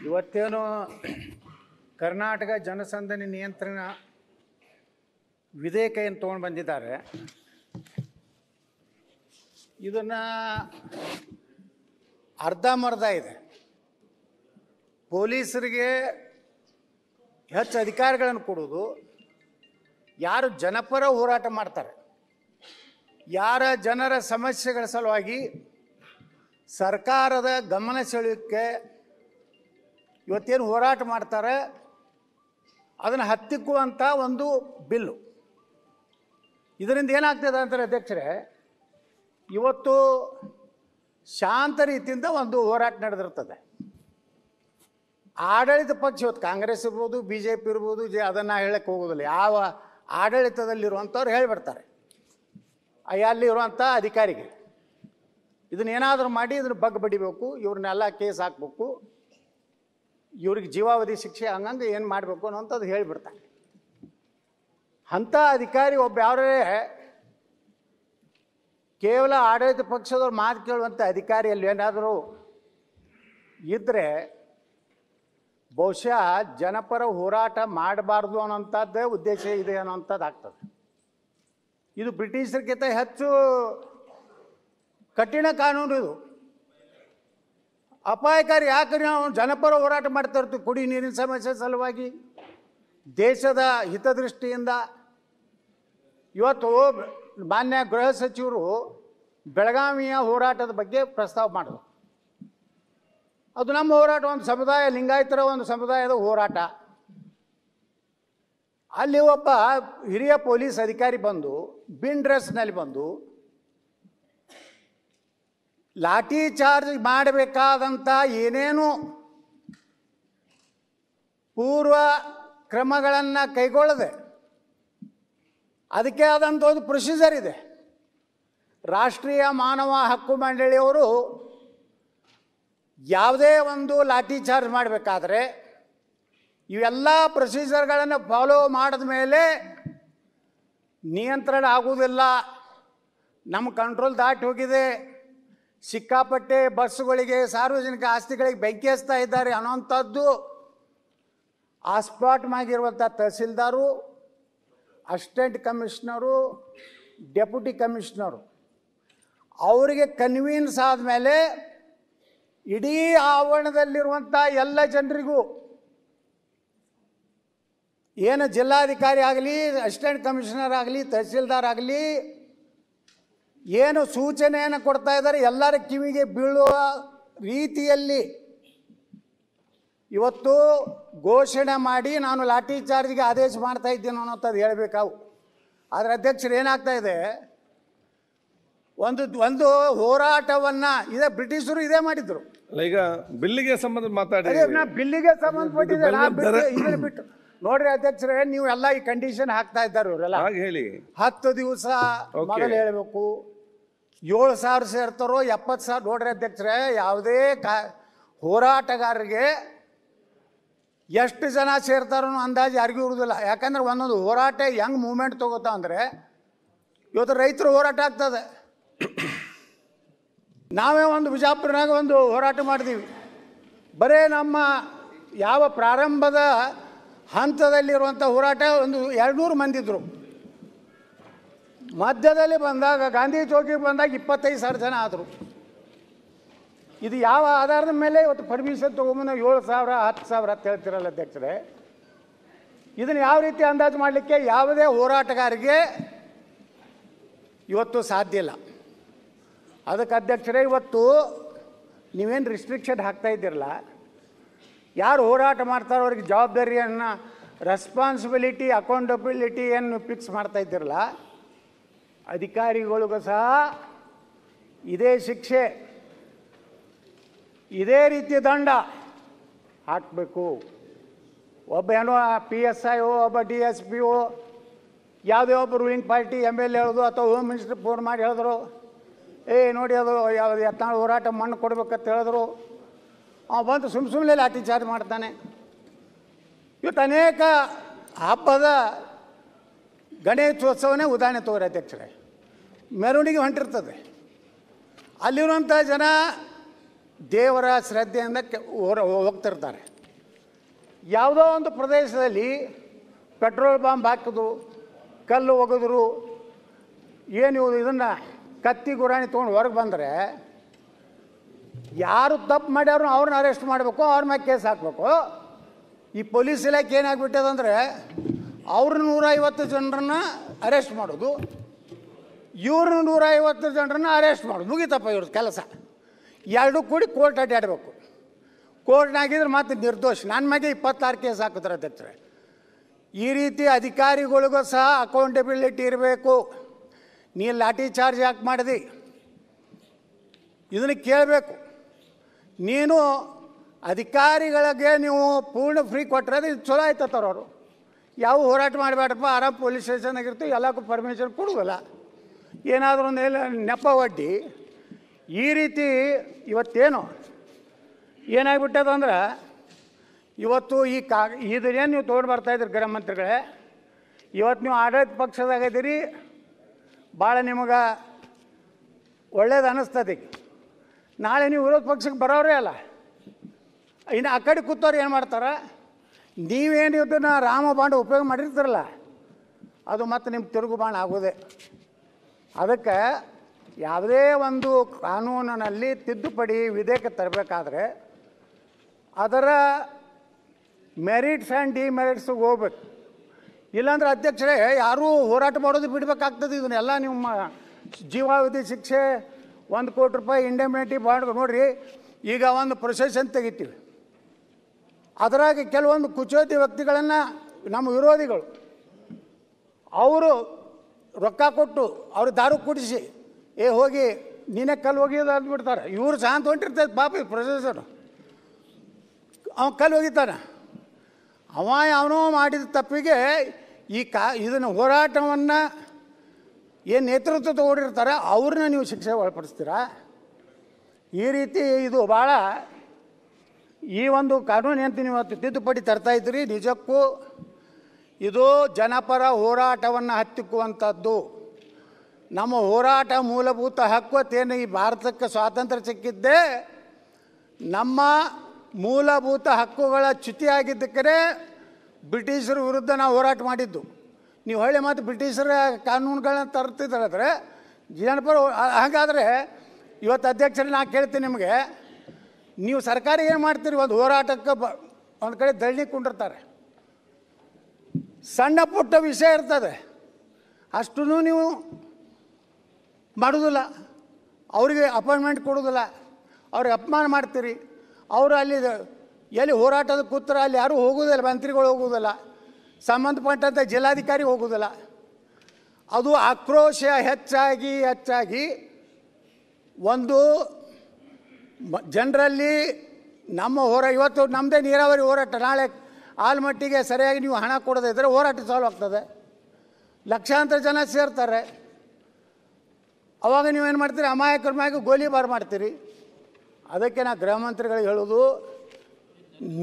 ಇವತ್ತೇನು ಕರ್ನಾಟಕ ಜನಸಂದಣಿ ನಿಯಂತ್ರಣ ವಿಧೇಯಕ ಏನು ತೊಗೊಂಡು ಬಂದಿದ್ದಾರೆ, ಇದನ್ನು ಅರ್ಧಂಬರ್ಧ ಇದೆ. ಪೊಲೀಸರಿಗೆ ಹೆಚ್ಚು ಅಧಿಕಾರಗಳನ್ನು ಕೊಡೋದು, ಯಾರು ಜನಪರ ಹೋರಾಟ ಮಾಡ್ತಾರೆ, ಯಾರ ಜನರ ಸಮಸ್ಯೆಗಳ ಸಲುವಾಗಿ ಸರ್ಕಾರದ ಗಮನ ಸೆಳೆಯೋಕ್ಕೆ ಇವತ್ತೇನು ಹೋರಾಟ ಮಾಡ್ತಾರೆ ಅದನ್ನು ಹತ್ತಿಕ್ಕುವಂಥ ಒಂದು ಬಿಲ್ಲು. ಇದರಿಂದ ಏನಾಗ್ತದೆ ಅಂತಾರೆ ಅಧ್ಯಕ್ಷರೇ, ಇವತ್ತು ಶಾಂತ ರೀತಿಯಿಂದ ಒಂದು ಹೋರಾಟ ನಡೆದಿರ್ತದೆ. ಆಡಳಿತ ಪಕ್ಷ ಇವತ್ತು ಕಾಂಗ್ರೆಸ್ ಇರ್ಬೋದು, ಬಿ ಜೆ ಪಿ ಇರ್ಬೋದು, ಅದನ್ನು ಹೇಳಕ್ಕೆ ಹೋಗೋದಿಲ್ಲ. ಯಾವ ಆಡಳಿತದಲ್ಲಿರುವಂಥವ್ರು ಹೇಳಿಬಿಡ್ತಾರೆ ಅಲ್ಲಿರುವಂಥ ಅಧಿಕಾರಿಗೆ ಇದನ್ನೇನಾದರೂ ಮಾಡಿ ಇದನ್ನು ಬಗ್ ಬಡಿಬೇಕು, ಇವ್ರನ್ನೆಲ್ಲ ಕೇಸ್ ಹಾಕಬೇಕು, ಇವ್ರಿಗೆ ಜೀವಾವಧಿ ಶಿಕ್ಷೆ ಹಂಗಂಗೆ ಏನು ಮಾಡಬೇಕು ಅನ್ನೋಂಥದ್ದು ಹೇಳಿಬಿಡ್ತಾರೆ. ಅಂಥ ಅಧಿಕಾರಿ ಒಬ್ಬ ಯಾರೇ ಕೇವಲ ಆಡಳಿತ ಪಕ್ಷದವ್ರು ಮಾತು ಕೇಳುವಂಥ ಅಧಿಕಾರಿಯಲ್ಲಿ ಏನಾದರೂ ಇದ್ದರೆ ಬಹುಶಃ ಜನಪರ ಹೋರಾಟ ಮಾಡಬಾರ್ದು ಅನ್ನೋಂಥದ್ದೇ ಉದ್ದೇಶ ಇದೆ ಅನ್ನೋಂಥದ್ದು ಆಗ್ತದೆ. ಇದು ಬ್ರಿಟಿಷರಿಗಿಂತ ಹೆಚ್ಚು ಕಠಿಣ ಕಾನೂನು. ಇದು ಅಪಾಯಕಾರಿ. ಯಾಕಂದ್ರೆ ನಾವು ಜನಪರ ಹೋರಾಟ ಮಾಡ್ತಾ ಇರ್ತೀವಿ ಕುಡಿ ನೀರಿನ ಸಮಸ್ಯೆ ಸಲುವಾಗಿ, ದೇಶದ ಹಿತದೃಷ್ಟಿಯಿಂದ. ಇವತ್ತು ಮಾನ್ಯ ಗೃಹ ಸಚಿವರು ಬೆಳಗಾವಿಯ ಹೋರಾಟದ ಬಗ್ಗೆ ಪ್ರಸ್ತಾವ ಮಾಡಿದ್ರು. ಅದು ನಮ್ಮ ಹೋರಾಟ, ಒಂದು ಸಮುದಾಯ, ಲಿಂಗಾಯತರ ಒಂದು ಸಮುದಾಯದ ಹೋರಾಟ. ಅಲ್ಲಿ ಒಬ್ಬ ಹಿರಿಯ ಪೊಲೀಸ್ ಅಧಿಕಾರಿ ಬಂದು ಬಿನ್ ಡ್ರೆಸ್ನಲ್ಲಿ ಬಂದು ಲಾಠಿ ಚಾರ್ಜ್ ಮಾಡಬೇಕಾದಂಥ ಏನೇನು ಪೂರ್ವ ಕ್ರಮಗಳನ್ನು ಕೈಗೊಳ್ಳದೆ ಅದಕ್ಕೆ ಆದಂಥ ಒಂದು ಪ್ರೊಸೀಜರ್ ಇದೆ. ರಾಷ್ಟ್ರೀಯ ಮಾನವ ಹಕ್ಕು ಮಂಡಳಿಯವರು ಯಾವುದೇ ಒಂದು ಲಾಠಿ ಚಾರ್ಜ್ ಮಾಡಬೇಕಾದ್ರೆ ಇವೆಲ್ಲ ಪ್ರೊಸೀಜರ್ಗಳನ್ನು ಫಾಲೋ ಮಾಡಿದ ಮೇಲೆ ನಿಯಂತ್ರಣ ಆಗುವುದಿಲ್ಲ. ನಮ್ಮ ಕಂಟ್ರೋಲ್ ದಾಟಿ ಹೋಗಿದೆ, ಸಿಕ್ಕಾಪಟ್ಟೆ ಬಸ್ಸುಗಳಿಗೆ, ಸಾರ್ವಜನಿಕ ಆಸ್ತಿಗಳಿಗೆ ಬೆಂಕಿ ಹಚ್ತಾ ಇದ್ದಾರೆ ಅನ್ನೋಂಥದ್ದು ಆ ಸ್ಪಾಟ್ ಆಗಿರುವಂಥ tahsildar, assistant commissioner, deputy commissioner ಅವರಿಗೆ ಕನ್ವೀನ್ಸ್ ಆದಮೇಲೆ ಇಡೀ ಆವರಣದಲ್ಲಿರುವಂಥ ಎಲ್ಲ ಜನರಿಗೂ, ಏನು ಜಿಲ್ಲಾಧಿಕಾರಿ ಆಗಲಿ, ಅಸಿಸ್ಟೆಂಟ್ ಕಮಿಷನರ್ ಆಗಲಿ, ತಹಸೀಲ್ದಾರ್ ಆಗಲಿ, ಏನು ಸೂಚನೆಯನ್ನು ಕೊಡ್ತಾ ಇದ್ದಾರೆ ಎಲ್ಲರ ಕಿವಿಗೆ ಬೀಳುವ ರೀತಿಯಲ್ಲಿ ಇವತ್ತು ಘೋಷಣೆ ಮಾಡಿ ನಾನು ಲಾಠಿ ಚಾರ್ಜ್ಗೆ ಆದೇಶ ಮಾಡ್ತಾ ಇದ್ದೀನಿ ಅನ್ನೋಂಥದ್ದು ಹೇಳಬೇಕಾವು. ಆದರೆ ಅಧ್ಯಕ್ಷರು ಏನಾಗ್ತಾ ಇದೆ, ಒಂದು ಹೋರಾಟವನ್ನು ಇದೇ ಬ್ರಿಟಿಷರು ಇದೇ ಮಾಡಿದ್ರು. ಈಗ ಬಿಲ್ಲಿಗೆ ಸಂಬಂಧ ಮಾತಾಡಿ, ಬಿಲ್ಲಿಗೆ ಸಂಬಂಧಪಟ್ಟಿದೆ ಇದನ್ನು ಬಿಟ್ಟು ನೋಡ್ರಿ ಅಧ್ಯಕ್ಷರೇ, ನೀವು ಎಲ್ಲ ಈ ಕಂಡೀಷನ್ ಹಾಕ್ತಾ ಇದ್ದಾರೆ ಇವರೆಲ್ಲ. ಹೇಳಿ 10 ದಿವಸ ಮೊದಲು ಹೇಳಬೇಕು, 7,000 ಸೇರ್ತಾರೋ 70,000. ನೋಡ್ರಿ ಅಧ್ಯಕ್ಷರೇ, ಯಾವುದೇ ಹೋರಾಟಗಾರರಿಗೆ ಎಷ್ಟು ಜನ ಸೇರ್ತಾರೋ ಅಂದಾಜು ಯಾರಿಗೂ ಇರುವುದಿಲ್ಲ. ಯಾಕಂದ್ರೆ ಒಂದೊಂದು ಹೋರಾಟ ಹೆಂಗೆ ಮೂವ್ಮೆಂಟ್ ತಗೋತಾ ಅಂದರೆ, ಇವತ್ತು ರೈತರ ಹೋರಾಟ ಆಗ್ತದೆ. ನಾವೇ ಒಂದು ಬಿಜಾಪುರನಾಗ ಒಂದು ಹೋರಾಟ ಮಾಡಿದ್ದೀವಿ. ಬರೇ ನಮ್ಮ ಯಾವ ಪ್ರಾರಂಭದ ಹಂತದಲ್ಲಿರುವಂಥ ಹೋರಾಟ ಒಂದು 200 ಮಂದಿ ಇದ್ದರು. ಮಧ್ಯದಲ್ಲಿ ಬಂದಾಗ ಗಾಂಧಿ ಚೌಕಿಗೆ ಬಂದಾಗ 25,000 ಜನ ಆದರು. ಇದು ಯಾವ ಆಧಾರದ ಮೇಲೆ ಇವತ್ತು ಪರ್ಮಿಷನ್ ತೊಗೊಂಬಂದು 7,000 10,000 ಅಂತ ಹೇಳ್ತಿರಲ್ಲ ಅಧ್ಯಕ್ಷರೇ. ಇದನ್ನು ಯಾವ ರೀತಿ ಅಂದಾಜು ಮಾಡಲಿಕ್ಕೆ ಯಾವುದೇ ಹೋರಾಟಗಾರಿಗೆ ಇವತ್ತು ಸಾಧ್ಯ ಇಲ್ಲ. ಅದಕ್ಕೆ ಅಧ್ಯಕ್ಷರೇ, ಇವತ್ತು ನೀವೇನು ರಿಸ್ಟ್ರಿಕ್ಷನ್ ಹಾಕ್ತಾ ಇದ್ದೀರಲ್ಲ, ಯಾರು ಹೋರಾಟ ಮಾಡ್ತಾರೋ ಅವ್ರಿಗೆ ಜವಾಬ್ದಾರಿಯನ್ನು, ರೆಸ್ಪಾನ್ಸಿಬಿಲಿಟಿ, ಅಕೌಂಟಬಿಲಿಟಿಯನ್ನು ಫಿಕ್ಸ್ ಮಾಡ್ತಾ ಇದ್ದೀರಲ್ಲ, ಅಧಿಕಾರಿಗಳಿಗೂ ಸಹ ಇದೇ ಶಿಕ್ಷೆ, ಇದೇ ರೀತಿ ದಂಡ ಹಾಕಬೇಕು. ಒಬ್ಬ ಏನೋ PSI ಒಬ್ಬ DSP ಯಾವುದೇ ಒಬ್ಬ ರೂಲಿಂಗ್ ಪಾರ್ಟಿ MLA ಹೇಳೋದು ಅಥವಾ ಹೋಮ್ ಮಿನಿಸ್ಟರ್ ಫೋನ್ ಮಾಡಿ ಹೇಳಿದ್ರು, ನೋಡಿ ಅದು ಯಾವುದು ಯತ್ನಾಳ್ ಹೋರಾಟ ಮಣ್ಣು ಕೊಡ್ಬೇಕಂತ ಹೇಳಿದ್ರು, ಬಂದು ಸುಮ್ಮನೆ ಲಾಠಿ ಚಾರ್ಜ್ ಮಾಡ್ತಾನೆ. ಇವತ್ತು ಅನೇಕ ಹಬ್ಬದ ಗಣೇಶೋತ್ಸವನೇ ಉದಾಹರಣೆ ತಗೋರಿ ಅಧ್ಯಕ್ಷರೇ. ಮೆರವಣಿಗೆ ಹೊಂಟಿರ್ತದೆ, ಅಲ್ಲಿರುವಂಥ ಜನ ದೇವರ ಶ್ರದ್ಧೆಯಿಂದ ಹೋಗ್ತಿರ್ತಾರೆ. ಯಾವುದೋ ಒಂದು ಪ್ರದೇಶದಲ್ಲಿ ಪೆಟ್ರೋಲ್ ಬಾಂಬ್ ಹಾಕಿದ್ರು, ಕಲ್ಲು ಒಗೆದ್ರು, ಏನು ಇದನ್ನು ಕತ್ತಿ ಗುರಾಣಿ ತೊಗೊಂಡು ಹೊರಗೆ ಬಂದರೆ ಯಾರು ತಪ್ಪು ಮಾಡ್ಯಾರು ಅವ್ರನ್ನ ಅರೆಸ್ಟ್ ಮಾಡಬೇಕು, ಅವ್ರ ಮೇಲೆ ಕೇಸ್ ಹಾಕಬೇಕು. ಈ ಪೊಲೀಸ್ ಇಲಾಖೆ ಏನಾಗ್ಬಿಟ್ಟದಂದರೆ ಅವ್ರ 150 ಜನರನ್ನು ಅರೆಸ್ಟ್ ಮಾಡೋದು, ಇವ್ರನ್ನ 150 ಜನರನ್ನು ಅರೆಸ್ಟ್ ಮಾಡೋದು, ಮುಗಿತಪ್ಪ ಇವ್ರದ್ದು ಕೆಲಸ. ಎರಡೂ ಕೂಡಿ ಕೋರ್ಟ್ ಅಡ್ಡಾಡಬೇಕು. ಕೋರ್ಟ್ನಾಗಿದ್ರೆ ಮತ್ತೆ ನಿರ್ದೋಷ. ನನ್ನ ಮ್ಯಾಗೆ 26 ಕೇಸ್ ಹಾಕಿದ್ರೆ ಅಧ್ಯಕ್ಷರೇ. ಈ ರೀತಿ ಅಧಿಕಾರಿಗಳಿಗೂ ಸಹ ಅಕೌಂಟಬಿಲಿಟಿ ಇರಬೇಕು. ನೀ ಲಾಠಿ ಚಾರ್ಜ್ ಯಾಕೆ ಮಾಡಿದಿ ಇದನ್ನು ಕೇಳಬೇಕು. ನೀನು ಅಧಿಕಾರಿಗಳಿಗೆ ನೀವು ಪೂರ್ಣ ಫ್ರೀ ಕೊಟ್ಟರೆ ಅದು ಚಲೋ ಆಯ್ತವ್ರು. ಅವರು ಯಾವ ಹೋರಾಟ ಮಾಡಬೇಡಪ್ಪ, ಆರಾಮ್ ಪೊಲೀಸ್ ಸ್ಟೇಷನ್ನಾಗಿರ್ತೀವಿ, ಎಲ್ಲಕ್ಕೂ ಪರ್ಮಿಷನ್ ಕೊಡುವುದಿಲ್ಲ. ಏನಾದರೂ ಒಂದು ನೆಪ ಒಡ್ಡಿ ಈ ರೀತಿ ಇವತ್ತೇನು ಏನಾಗ್ಬಿಟ್ಟದಂದ್ರೆ ಇವತ್ತು ಇದನ್ನೇನು ನೀವು ತೊಗೊಂಡು ಬರ್ತಾಯಿದ್ರಿ ಗೃಹ ಮಂತ್ರಿಗಳೇ, ಇವತ್ತು ನೀವು ಆಡಳಿತ ಪಕ್ಷದಾಗಿದ್ದೀರಿ, ಭಾಳ ನಿಮಗೆ ಒಳ್ಳೇದು ಅನ್ನಿಸ್ತದೆ. ನಾಳೆ ನೀವು ವಿರೋಧ ಪಕ್ಷಕ್ಕೆ ಬರೋರೇ ಅಲ್ಲ. ಇನ್ನು ಆ ಕಡೆ ಕೂತವ್ರು ಏನು ಮಾಡ್ತಾರೆ, ನೀವೇನು ಇದನ್ನು ರಾಮಬಾಣ ಉಪಯೋಗ ಮಾಡಿರ್ತಾರಲ್ಲ ಅದು ಮತ್ತೆ ನಿಮ್ಗೆ ತಿರುಗು ಬಾಣ ಆಗೋದೆ. ಅದಕ್ಕೆ ಯಾವುದೇ ಒಂದು ಕಾನೂನಿನಲ್ಲಿ ತಿದ್ದುಪಡಿ ವಿಧೇಯಕ ತರಬೇಕಾದ್ರೆ ಅದರ ಮೆರಿಟ್ಸ್ ಆ್ಯಂಡ್ ಡಿಮೆರಿಟ್ಸ್ಗೆ ಹೋಗ್ಬೇಕು. ಇಲ್ಲಾಂದ್ರೆ ಅಧ್ಯಕ್ಷರೇ ಯಾರೂ ಹೋರಾಟ ಮಾಡೋದು ಬಿಡಬೇಕಾಗ್ತದೆ. ಇದನ್ನೆಲ್ಲ ನಿಮ್ಮ ಜೀವಾವಧಿ ಶಿಕ್ಷೆ, 1 ಕೋಟಿ ರೂಪಾಯಿ ಇಂಡೆಮ್ನಿಟಿ ಬಾಂಡ್ ನೋಡಿರಿ. ಈಗ ಒಂದು ಪ್ರೊಸೆಷನ್ ತೆಗಿತೀವಿ, ಅದರಾಗ ಕೆಲವೊಂದು ಕುಚೋತಿ ವ್ಯಕ್ತಿಗಳನ್ನು ನಮ್ಮ ವಿರೋಧಿಗಳು ಅವರು ರೊಕ್ಕ ಕೊಟ್ಟು ಅವ್ರು ದಾರು ಕುಡಿಸಿ ಹೋಗಿ ನೀನೇ ಕಲ್ಲು ಒಗೆಯೋದು ಅಂದ್ಬಿಡ್ತಾರೆ. ಇವರು ಶಾಂತ ಹೊಂಟಿರ್ತದೆ ಪಾಪ ಈ ಪ್ರೊಸೆಸರು. ಅವನು ಕಲ್ಲು ಒಗಿತಾನೆ. ಅವನೋ ಮಾಡಿದ ತಪ್ಪಿಗೆ ಇದನ್ನು ಹೋರಾಟವನ್ನು ಏನು ನೇತೃತ್ವ ತಗೊಂಡಿರ್ತಾರೆ ಅವ್ರನ್ನ ನೀವು ಶಿಕ್ಷೆ ಒಳಪಡಿಸ್ತೀರಾ? ಈ ರೀತಿ ಇದು ಭಾಳ ಈ ಒಂದು ಕಾನೂನು ಏನು ನೀವು ತಿದ್ದುಪಡಿ ತರ್ತಾಯಿದ್ರಿ, ನಿಜಕ್ಕೂ ಇದು ಜನಪರ ಹೋರಾಟವನ್ನು ಹತ್ತಿಕ್ಕುವಂಥದ್ದು. ನಮ್ಮ ಹೋರಾಟ ಮೂಲಭೂತ ಹಕ್ಕುತ್ತೇನು ಈ ಭಾರತಕ್ಕೆ ಸ್ವಾತಂತ್ರ್ಯ ಸಿಕ್ಕಿದ್ದೇ ನಮ್ಮ ಮೂಲಭೂತ ಹಕ್ಕುಗಳ ಚ್ಯುತಿಯಾಗಿದ್ದಕ್ಕೆ ಬ್ರಿಟಿಷರ ವಿರುದ್ಧ ನಾವು ಹೋರಾಟ ಮಾಡಿದ್ದು. ನೀವು ಹೊಳ್ಳಿ ಮತ್ತು ಬ್ರಿಟಿಷರ ಕಾನೂನುಗಳನ್ನ ತರ್ತಿದ್ರೆ ಜನಪರ. ಹಾಗಾದರೆ ಇವತ್ತು ಅಧ್ಯಕ್ಷರೇ ನಾ ಕೇಳ್ತೀನಿ ನಿಮಗೆ, ನೀವು ಸರ್ಕಾರ ಏನು ಮಾಡ್ತೀರಿ? ಒಂದು ಹೋರಾಟಕ್ಕೆ ಒಂದು ಕಡೆ ಧರಣಿ ಕುಂಡಿರ್ತಾರೆ, ಸಣ್ಣ ಪುಟ್ಟ ವಿಷಯ ಇರ್ತದೆ, ಅಷ್ಟೂ ನೀವು ಮಾಡೋದಿಲ್ಲ, ಅವರಿಗೆ ಅಪಾಯಿಂಟ್ಮೆಂಟ್ ಕೊಡೋದಿಲ್ಲ, ಅವ್ರಿಗೆ ಅಪಮಾನ ಮಾಡ್ತೀರಿ. ಅವರು ಅಲ್ಲಿ ಎಲ್ಲಿ ಹೋರಾಟದ ಕೂತ್ರ ಅಲ್ಲಿ ಯಾರೂ ಹೋಗೋದಿಲ್ಲ, ಮಂತ್ರಿಗಳು ಹೋಗೋದಿಲ್ಲ, ಸಂಬಂಧಪಟ್ಟಂಥ ಜಿಲ್ಲಾಧಿಕಾರಿ ಹೋಗೋದಿಲ್ಲ. ಅದು ಆಕ್ರೋಶ ಹೆಚ್ಚಾಗಿ ಒಂದು ಜನರಲ್ಲಿ ನಮ್ಮ ಇವತ್ತು ನಮ್ಮದೇ ನೀರಾವರಿ ಹೋರಾಟ, ನಾಳೆ ಆಲ್ಮಟ್ಟಿಗೆ ಸರಿಯಾಗಿ ನೀವು ಹಣ ಕೊಡದೇ ಇದ್ದರೆ ಹೋರಾಟ ಸಾಲ್ವ್ ಆಗ್ತದೆ, ಲಕ್ಷಾಂತರ ಜನ ಸೇರ್ತಾರೆ. ಅವಾಗ ನೀವೇನು ಮಾಡ್ತೀರಿ? ಅಮಾಯಕರ ಮ್ಯಾಗ ಗೋಲಿಬಾರ್ ಮಾಡ್ತೀರಿ. ಅದಕ್ಕೆ ನಾ ಗೃಹ ಮಂತ್ರಿಗಳಿಗೆ ಹೇಳೋದು,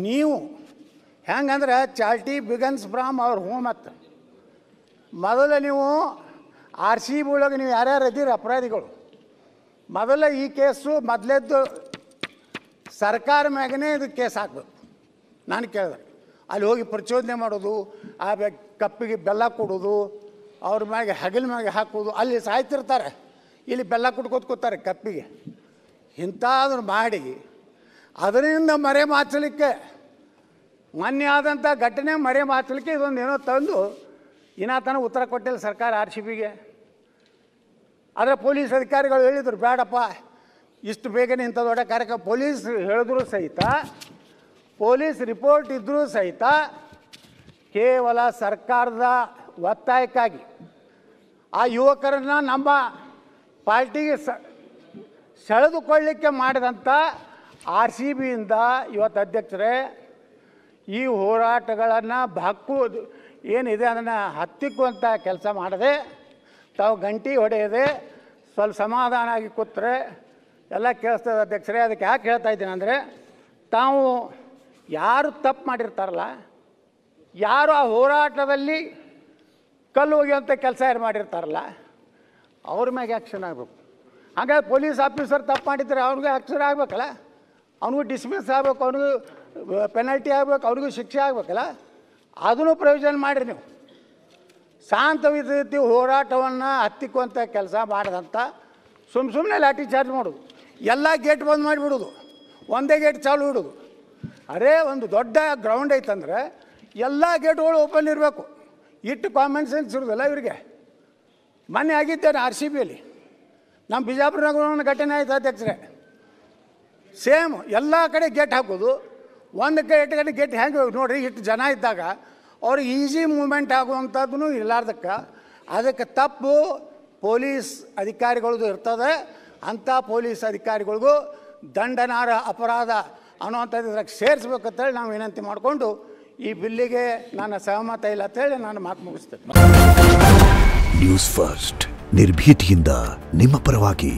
ನೀವು ಹೆಂಗಂದ್ರೆ ಚಾಲ್ಟಿ ಬಿಗನ್ಸ್ ಫ್ರಾಮ್ ಅವ್ರ ಹೋಮ್. ಮತ್ತು ಮೊದಲು ನೀವು RCB ಒಳಗೆ ನೀವು ಯಾರ್ಯಾರು ಇದ್ದೀರಿ ಅಪರಾಧಿಗಳು, ಮೊದಲ ಈ ಕೇಸು ಮೊದಲೇದ್ದು ಸರ್ಕಾರ ಮ್ಯಾಗನೇ ಇದು ಕೇಸ್ ಹಾಕ್ಬೇಕು. ನಾನು ಕೇಳಿದೆ, ಅಲ್ಲಿ ಹೋಗಿ ಪ್ರಚೋದನೆ ಮಾಡೋದು, ಆ ಕಪ್ಪಿಗೆ ಬೆಲ್ಲ ಕೊಡೋದು, ಅವ್ರ ಮ್ಯಾಗೆ ಹಗಲ ಮ್ಯಾಗೆ ಹಾಕೋದು, ಅಲ್ಲಿ ಸಾಯ್ತಿರ್ತಾರೆ, ಇಲ್ಲಿ ಬೆಲ್ಲ ಕುಟ್ಕೋತಾರೆ ಕಪ್ಪಿಗೆ. ಇಂಥದನ್ನು ಮಾಡಿ ಅದರಿಂದ ಮರೆ ಮಾಚಲಿಕ್ಕೆ, ಮೊನ್ನೆ ಆದಂಥ ಘಟನೆ ಮರೆ ಮಾಚಲಿಕ್ಕೆ ಇದೊಂದು ಏನೋ ತಂದು ತನಕ ಉತ್ತರ ಕೊಟ್ಟಿಲ್ಲ ಸರ್ಕಾರ RCBಗೆ. ಆದರೆ ಪೊಲೀಸ್ ಅಧಿಕಾರಿಗಳು ಹೇಳಿದರು, ಬೇಡಪ್ಪ ಇಷ್ಟು ಬೇಗನೆ ಇಂಥ ದೊಡ್ಡ ಕಾರ್ಯಕ್ರಮ. ಪೊಲೀಸ್ ಹೇಳಿದ್ರು ಸಹಿತ, ಪೊಲೀಸ್ ರಿಪೋರ್ಟ್ ಇದ್ದರೂ ಸಹಿತ ಕೇವಲ ಸರ್ಕಾರದ ಒತ್ತಾಯಕ್ಕಾಗಿ ಆ ಯುವಕರನ್ನು ನಮ್ಮ ಪಾರ್ಟಿಗೆ ಸೆಳೆದುಕೊಳ್ಳಲಿಕ್ಕೆ ಮಾಡಿದಂಥ RCBಯಿಂದ ಇವತ್ತು ಅಧ್ಯಕ್ಷರೇ ಈ ಹೋರಾಟಗಳನ್ನು ಹಕ್ಕುವುದು ಏನಿದೆ ಅದನ್ನು ಹತ್ತಿಕ್ಕುವಂಥ ಕೆಲಸ ಮಾಡದೆ ತಾವು ಗಂಟಿ ಹೊಡೆಯದೆ ಸ್ವಲ್ಪ ಸಮಾಧಾನ ಆಗಿ ಕೂತ್ರೆ ಎಲ್ಲ ಕೇಳಿಸ್ತದೆ ಅಧ್ಯಕ್ಷರೇ. ಅದಕ್ಕೆ ಯಾಕೆ ಹೇಳ್ತಾ ಇದ್ದೀನಿ ಅಂದರೆ, ತಾವು ಯಾರು ತಪ್ಪು ಮಾಡಿರ್ತಾರಲ್ಲ, ಯಾರು ಆ ಹೋರಾಟದಲ್ಲಿ ಕಲ್ಲು ಒಗೆಯುವಂಥ ಕೆಲಸ ಯಾರು ಮಾಡಿರ್ತಾರಲ್ಲ ಅವ್ರ ಮ್ಯಾಗೆ ಆ್ಯಕ್ಷನ್ ಆಗಬೇಕು. ಹಾಗಾಗಿ ಪೊಲೀಸ್ ಆಫೀಸರ್ ತಪ್ಪು ಮಾಡಿದರೆ ಅವ್ರಿಗೆ ಆ್ಯಕ್ಷನ್ ಆಗಬೇಕಲ್ಲ. ಅವನಿಗೂ ಡಿಸ್ಮಿಸ್ ಆಗಬೇಕು, ಅವನಿಗೂ ಪೆನಾಲ್ಟಿ ಆಗಬೇಕು, ಅವ್ರಿಗೂ ಶಿಕ್ಷೆ ಆಗಬೇಕಲ್ಲ. ಅದನ್ನು ಪ್ರಯೋಜನ ಮಾಡಿರಿ ನೀವು. ಶಾಂತವಿದ್ದ ಹೋರಾಟವನ್ನು ಹತ್ತಿಕ್ಕುವಂಥ ಕೆಲಸ ಮಾಡಿದಂಥ ಸುಮ್ಮನೆ ಲಾಠಿ ಚಾರ್ಜ್ ಮಾಡೋದು, ಎಲ್ಲ ಗೇಟ್ ಬಂದ್ ಮಾಡಿಬಿಡೋದು, ಒಂದೇ ಗೇಟ್ ಚಾಲು ಇಡೋದು. ಅರೇ ಒಂದು ದೊಡ್ಡ ಗ್ರೌಂಡ್ ಐತಂದ್ರೆ ಎಲ್ಲ ಗೇಟ್ಗಳು ಓಪನ್ ಇರಬೇಕು. ಇಟ್ಟು ಕಾಮನ್ ಸೆನ್ಸ್ ಇರೋದಿಲ್ಲ ಇವರಿಗೆ. ಮೊನ್ನೆ ಆಗಿದ್ದೇನೆ RCBಯಲ್ಲಿ, ನಮ್ಮ ಬಿಜಾಪುರನಾಗ ಒಂದು ಘಟನೆ ಆಯ್ತು ಅಧ್ಯಕ್ಷರೇ. ಸೇಮ್ ಎಲ್ಲ ಕಡೆ ಗೇಟ್ ಹಾಕೋದು, ಒಂದು ಕಡೆ ಗೇಟ್ ಹೆಂಗೆ ನೋಡಿರಿ, ಇಷ್ಟು ಜನ ಇದ್ದಾಗ ಅವ್ರಿಗೆ ಈಸಿ ಮೂವ್ಮೆಂಟ್ ಆಗುವಂಥದ್ದು ಇರಲಾರ್ದಕ್ಕೆ ಅದಕ್ಕೆ ತಪ್ಪು ಪೊಲೀಸ್ ಅಧಿಕಾರಿಗಳದ್ದು ಇರ್ತದೆ. ಅಂಥ ಪೊಲೀಸ್ ಅಧಿಕಾರಿಗಳಿಗೂ ದಂಡನಾರ್ಹ ಅಪರಾಧ ಅನ್ನುವಂಥದ್ದು ಇದ್ರಾಗ ಸೇರಿಸ್ಬೇಕಂತೇಳಿ ನಾವು ವಿನಂತಿ ಮಾಡಿಕೊಂಡು ಈ ಬಿಲ್ಲಿಗೆ ನಾನು ಸಹಮತ ಇಲ್ಲ ಅಂತೇಳಿ ನಾನು ಮಾತು ಮುಗಿಸ್ತೇನೆ. ನ್ಯೂಸ್ ಫಸ್ಟ್ ನಿರ್ಭೀತಿಯಿಂದ ನಿಮ್ಮ ಪರವಾಗಿ.